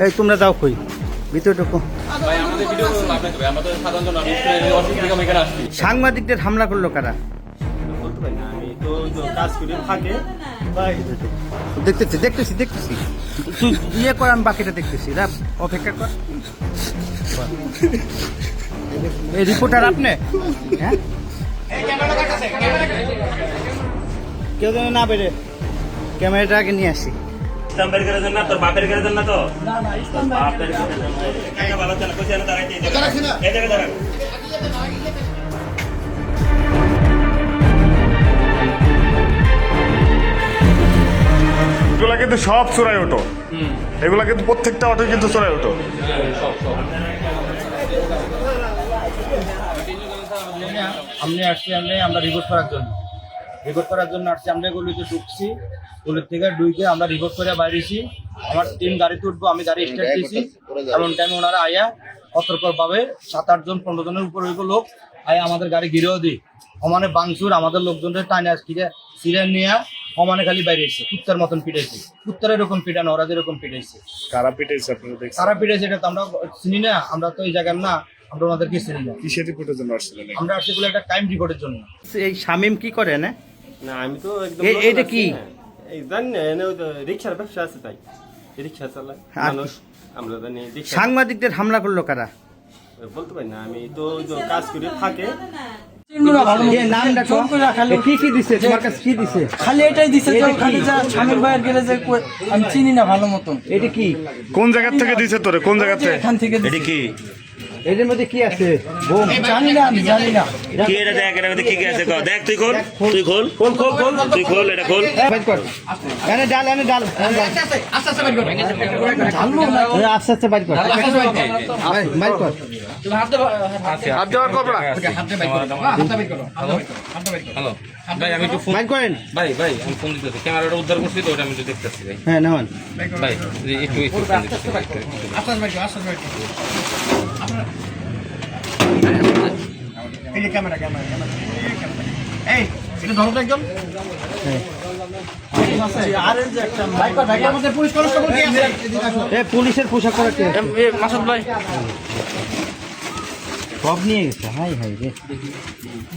এই তোমরা যাও কই ভিতরটুকু সাংবাদিকদের হামলা করলো কারা? দেখতেছি দেখতেছি দেখতেছি তুই ইয়ে কর, আমি বাকিটা দেখতেছি। অপেক্ষা কর। এই রিপোর্টার আপনি? হ্যাঁ, কেউ যেন না বেরে, ক্যামেরাটা আগে নিয়ে আসি। তোর বাপের গেলে না তো এগুলা কিন্তু সব চোরাই অটো, এগুলা কিন্তু প্রত্যেকটা অটো কিন্তু চোরাই অটো। আমরা রিপোর্ট করার জন্য আসছি। আমরা গলিতে ঢুকছি, গলির থেকে ঢুকে আমরা রিপোর্ট করে বাইরেছি। আমার টিম গাড়িতে উঠবো, আমি গাড়ি স্টার্ট দিয়েছি। এমন টাইমে ওনারা আয়া অতর্কর পাবে 7-8 জন 15 জনের উপর লোক আয়া আমাদের গাড়ি ঘিরেও দিই। সমানে বাংচুর আমাদের লোকজনের টানে সিরিয়াল নিয়ে সমানে খালি বাইরে এসেছে, কুত্তার মতন পিটাইছে। কুত্তার এরকম পিটানো, ওরা যেরকম পিটাইছে। কারা পিটাইছে আপনারা দেখছেন? কারা পিটাইছে এটা তো আমরা চিনি না, আমরা তো এই জায়গার না, আমরা ওনাদেরকে চিনি না। কিসের রিপোর্টের জন্য আসছিলেন? আমরা আসছি বলে একটা ক্রাইম রিপোর্টের জন্য। এই শামিম কি করে না? না আমি তো একদম এইটা কি এই জানি না, রিক্সার ব্যবসা আছে তাই রিক্সা চালায় মানুষ। আমরা জানি সাংবাদিকদের হামলা করলো কারা? বলতে পারি না, আমি তো কাজ করে থাকে। খালি এটাই দিছে, খালি যা স্বামীর ভাইয়ের গ্যারেজে আমি চিনি না ভালো মতন। এটা কি কোন জায়গা থেকে দিছে তোরে? কোন জায়গা থেকে? এখান থেকে এটা কি এদের মধ্যে কি আছে? জানি না, আমি জানি না। কি এটা দেখ, এটার মধ্যে কি কি আছে? দেখ তুই খোল, তুই খোল, তুই খোল, এটা খোল। বাইর কর, এনে ডাল, এনে ডাল, আস্তে আস্তে বাইর কর, আস্তে আস্তে বাইর কর, বাইর কর। হাত দেওয়ার কর না, হ্যালো ভাই, আমি একটু ফোন বাইর করেন। ভাই আমি ফোন দিতেছি, ক্যামেরাটা উদ্ধার করছি তো, ওটা আমি একটু দেখতেছি ভাই। হ্যাঁ নেওয়ান ভাই একটু ফোন দিতেছি। পুলিশের পোশাক পরা কে? মাসুদ ভাই সব নিয়ে গেছে। হাই হাই রে।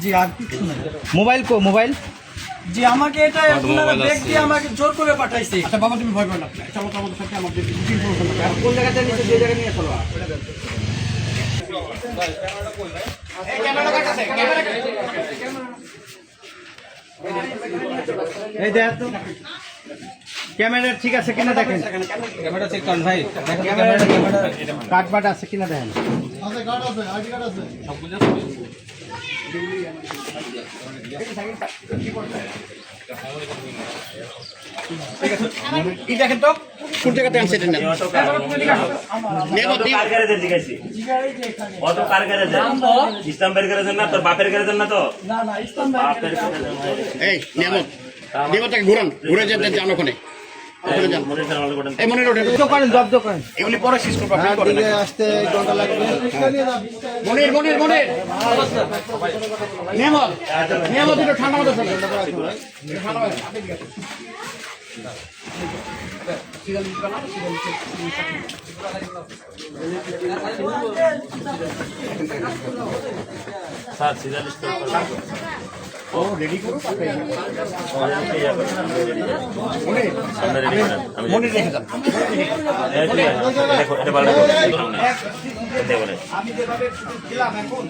জি আর কিছু না। মোবাইল কো? মোবাইল জি আমাকে এটা ব্যাগ দিয়ে আমাকে জোর করে পাঠাইছে। আচ্ছা বাবা তুমি ভয় করো না, চলো তো আমাদের সাথে। আমাদের কোন জায়গাতে নিচে, যে জায়গা নিয়ে চলো। এই দেখ তো ক্যামেরা ঠিক আছে কিনা দেখেন। ক্যামেরা চেক করেন ভাই, ক্যামেরা কাটবাট আছে কিনা দেখেন। এই দেখেন তো কোন জায়গাতে আনছে এটা না। অটো কার গ্যারেজে? ইসলামের গ্যারেজে না, তোর বাপের গ্যারেজে না তো? না না ইসলাম ভাই। বাপের গ্যারেজে। এই নিয়ামত নিয়ামতটাকে ঘুরান, ঘুরে যেতে যান ওখানে। এই মনে রোডে করেন, জব্দ করেন। এগুলি পরে শেষ করবো। আসতে ঘন্টা লাগবে। মনির মনির মনির নিয়ামত নিয়ামত একটু ঠান্ডা মতো চলে। স্যার সিরিয়াল ও রেডি করো, মনির রেখে যান। এটা ভালো করে আমি যেভাবে খেলাম এখন